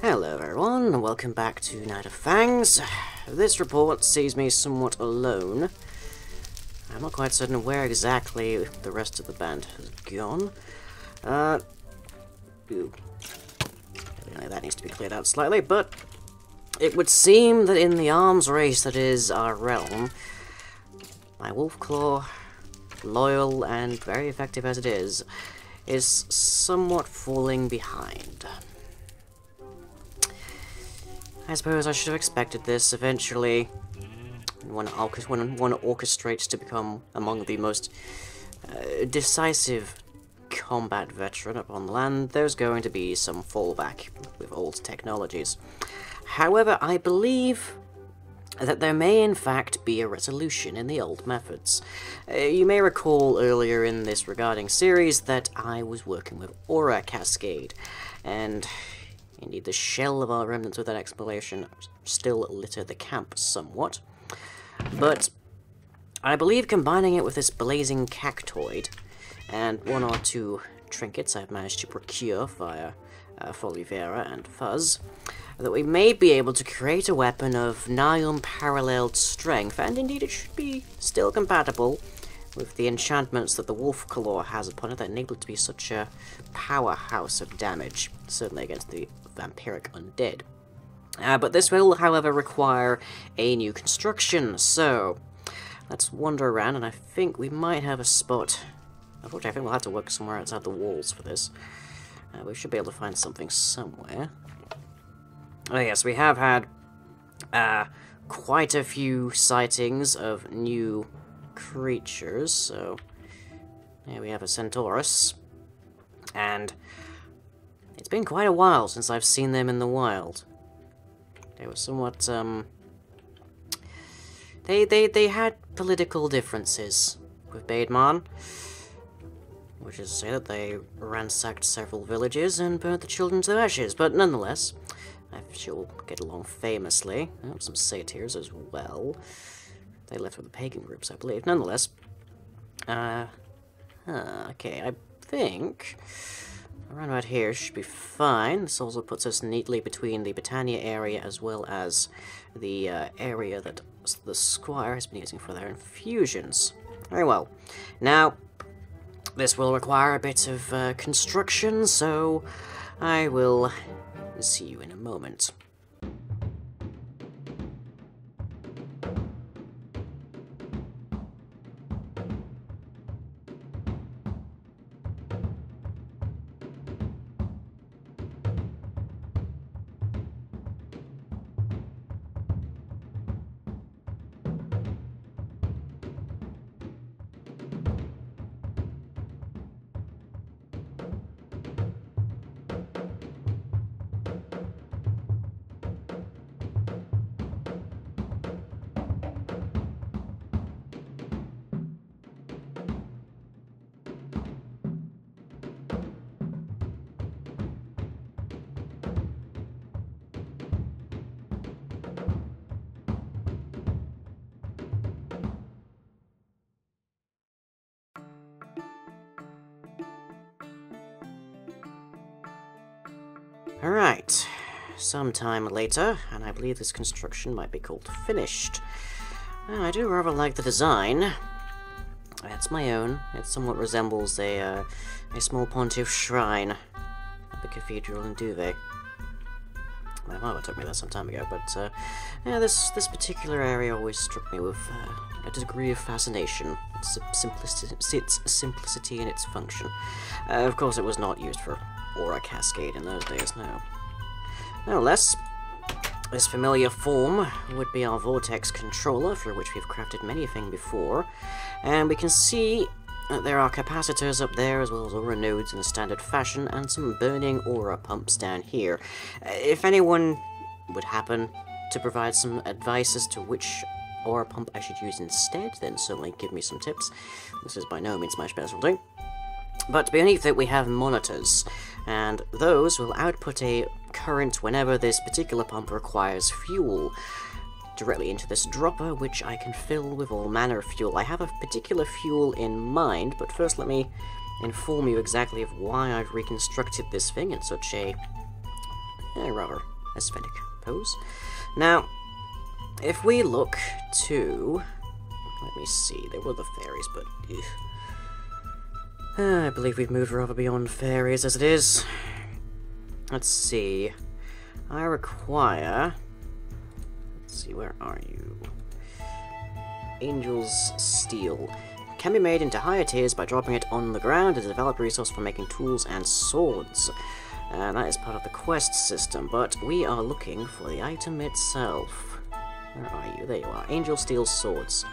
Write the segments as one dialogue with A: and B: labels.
A: Hello everyone, and welcome back to Night of Fangs. This report sees me somewhat alone. I'm not quite certain where exactly the rest of the band has gone. That needs to be cleared out slightly, but it would seem that in the arms race that is our realm, my Wolfclaw, loyal and very effective as it is somewhat falling behind. I suppose I should have expected this. Eventually, when one orchestrates to become among the most decisive combat veteran upon the land, there's going to be some fallback with old technologies. However, I believe that there may in fact be a resolution in the old methods. You may recall earlier in this regarding series that I was working with Aura Cascade, and indeed, the shell of our remnants with that explanation still litter the camp somewhat. But I believe combining it with this blazing cactoid and one or two trinkets I've managed to procure via Folivera and Fuzz, that we may be able to create a weapon of nigh unparalleled strength, and indeed it should be still compatible with the enchantments that the Wolfclaw has upon it that enable it to be such a powerhouse of damage, certainly against the vampiric undead. But this will, however, require a new construction, so let's wander around, and I think we might have a spot. Unfortunately, I think we'll have to work somewhere outside the walls for this. We should be able to find something somewhere. Oh yes, we have had quite a few sightings of new creatures, so here we have a Centaurus, and it's been quite a while since I've seen them in the wild. They were somewhat, they had political differences with Baedmon, which is to say that they ransacked several villages and burnt the children to ashes, but nonetheless, I'm sure we'll get along famously. Some satyrs as well. They left with the pagan groups, I believe. Nonetheless, okay, I think around about here should be fine. This also puts us neatly between the Britannia area as well as the area that the Squire has been using for their infusions. Very well. Now, this will require a bit of construction, so I will see you in a moment. Alright, sometime later, and I believe this construction might be called finished. I do rather like the design. It's my own. It somewhat resembles a small pontiff shrine at the cathedral in Duvet. My mother took me there some time ago, but yeah, this particular area always struck me with a degree of fascination. Its simplicity in its function. Of course, it was not used for Aura Cascade in those days, no. Nonetheless, this familiar form would be our Vortex controller, for which we've crafted many a thing before, and we can see that there are capacitors up there, as well as aura nodes in a standard fashion, and some burning aura pumps down here. If anyone would happen to provide some advice as to which aura pump I should use instead, then certainly give me some tips. This is by no means my specialty. But beneath it we have monitors, and those will output a current whenever this particular pump requires fuel, directly into this dropper, which I can fill with all manner of fuel. I have a particular fuel in mind, but first let me inform you exactly of why I've reconstructed this thing in such a rather aesthetic pose. Now, if we look to... Let me see, there were the fairies, but... I believe we've moved rather beyond fairies as it is. Let's see. I require... Let's see, where are you? Angel's Steel. Can be made into higher tiers by dropping it on the ground as a developed resource for making tools and swords. That is part of the quest system, but we are looking for the item itself. Where are you? There you are. Angel Steel Swords.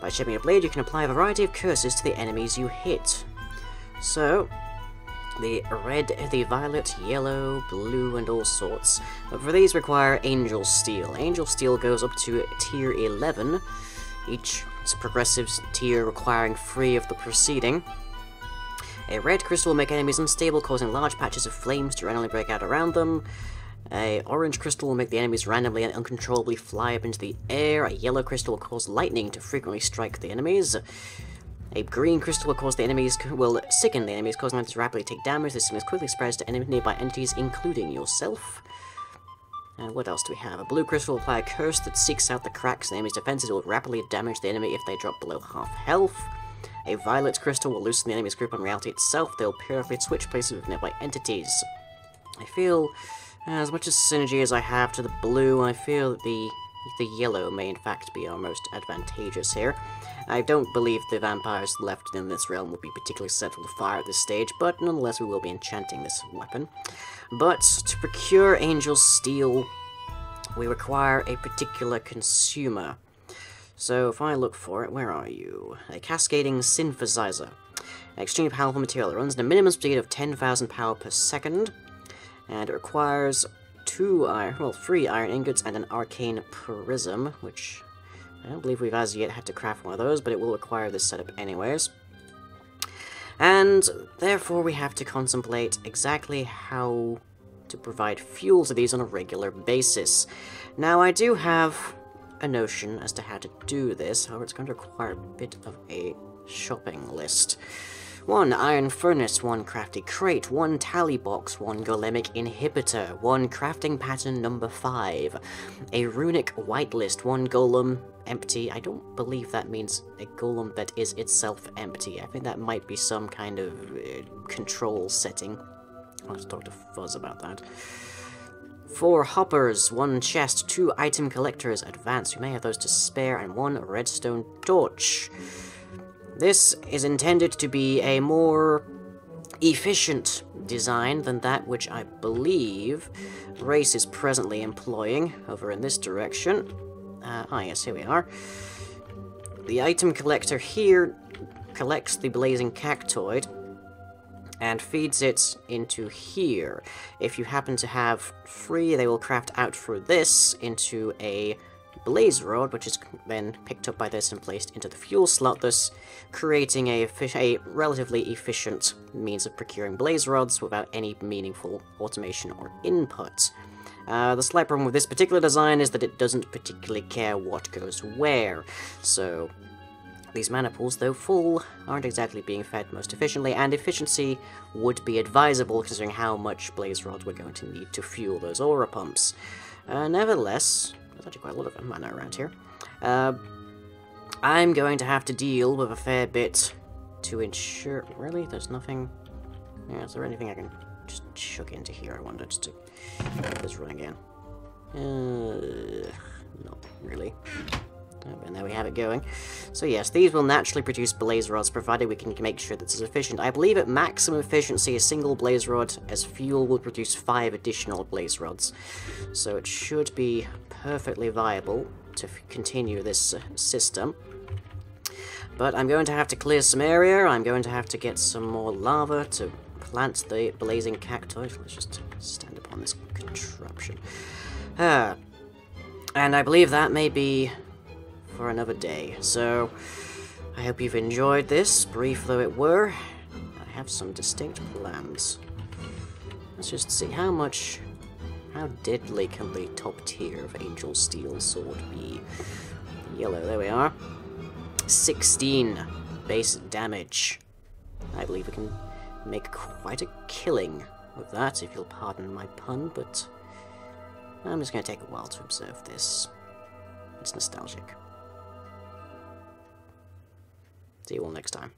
A: By shaping a blade, you can apply a variety of curses to the enemies you hit. So, the red, the violet, yellow, blue, and all sorts. But for these require Angel Steel. Angel Steel goes up to tier 11, each progressive tier requiring 3 of the preceding. A red crystal will make enemies unstable, causing large patches of flames to randomly break out around them. A orange crystal will make the enemies randomly and uncontrollably fly up into the air. A yellow crystal will cause lightning to frequently strike the enemies. A green crystal will sicken the enemies, causing them to rapidly take damage. This sickness quickly spreads to nearby entities, including yourself. And what else do we have? A blue crystal will apply a curse that seeks out the cracks in the enemy's defenses. It will rapidly damage the enemy if they drop below half health. A violet crystal will loosen the enemy's grip on reality itself. They'll periodically switch places with nearby entities. I feel, as much as synergy as I have to the blue, I feel that the yellow may in fact be our most advantageous here. I don't believe the vampires left in this realm will be particularly susceptible to fire at this stage, but nonetheless we will be enchanting this weapon. But to procure Angel Steel, we require a particular consumer. So if I look for it, where are you? A cascading synthesizer. An extremely powerful material. It runs at a minimum speed of 10,000 power per second, and it requires 3 iron ingots and an arcane prism, which I don't believe we've as yet had to craft one of those, but it will require this setup anyways. And therefore we have to contemplate exactly how to provide fuel to these on a regular basis. Now I do have a notion as to how to do this, however it's going to require a bit of a shopping list. 1 iron furnace, 1 crafty crate, 1 tally box, 1 golemic inhibitor, 1 crafting pattern number 5, a runic whitelist, 1 golem empty. I don't believe that means a golem that is itself empty. I think that might be some kind of control setting. I'll have to talk to Fuzz about that. 4 hoppers, 1 chest, 2 item collectors, advanced. You may have those to spare, and 1 redstone torch. This is intended to be a more efficient design than that which I believe Race is presently employing over in this direction. Yes, here we are. The item collector here collects the blazing cactoid and feeds it into here. If you happen to have 3, they will craft out through this into a blaze rod, which is then picked up by this and placed into the fuel slot, thus creating a relatively efficient means of procuring blaze rods without any meaningful automation or input. The slight problem with this particular design is that it doesn't particularly care what goes where, so these mana pools, though full, aren't exactly being fed most efficiently, and efficiency would be advisable considering how much blaze rods we're going to need to fuel those aura pumps. Nevertheless, there's actually quite a lot of mana around here. I'm going to have to deal with a fair bit to ensure... Really? There's nothing... Yeah, is there anything I can just chuck into here, I wonder, just to get this running again? Not really. And there we have it going. So yes, these will naturally produce blaze rods, provided we can make sure that it's efficient. I believe at maximum efficiency, a single blaze rod as fuel will produce 5 additional blaze rods. So it should be perfectly viable to continue this system. But I'm going to have to clear some area, I'm going to have to get some more lava to plant the blazing cactoid. Let's just stand upon this contraption. And I believe that may be for another day. So, I hope you've enjoyed this, brief though it were. I have some distinct plans. Let's just see how deadly can the top tier of Angel Steel sword be? Yellow, there we are. 16 base damage. I believe we can make quite a killing with that, if you'll pardon my pun, but I'm just going to take a while to observe this. It's nostalgic. See you all next time.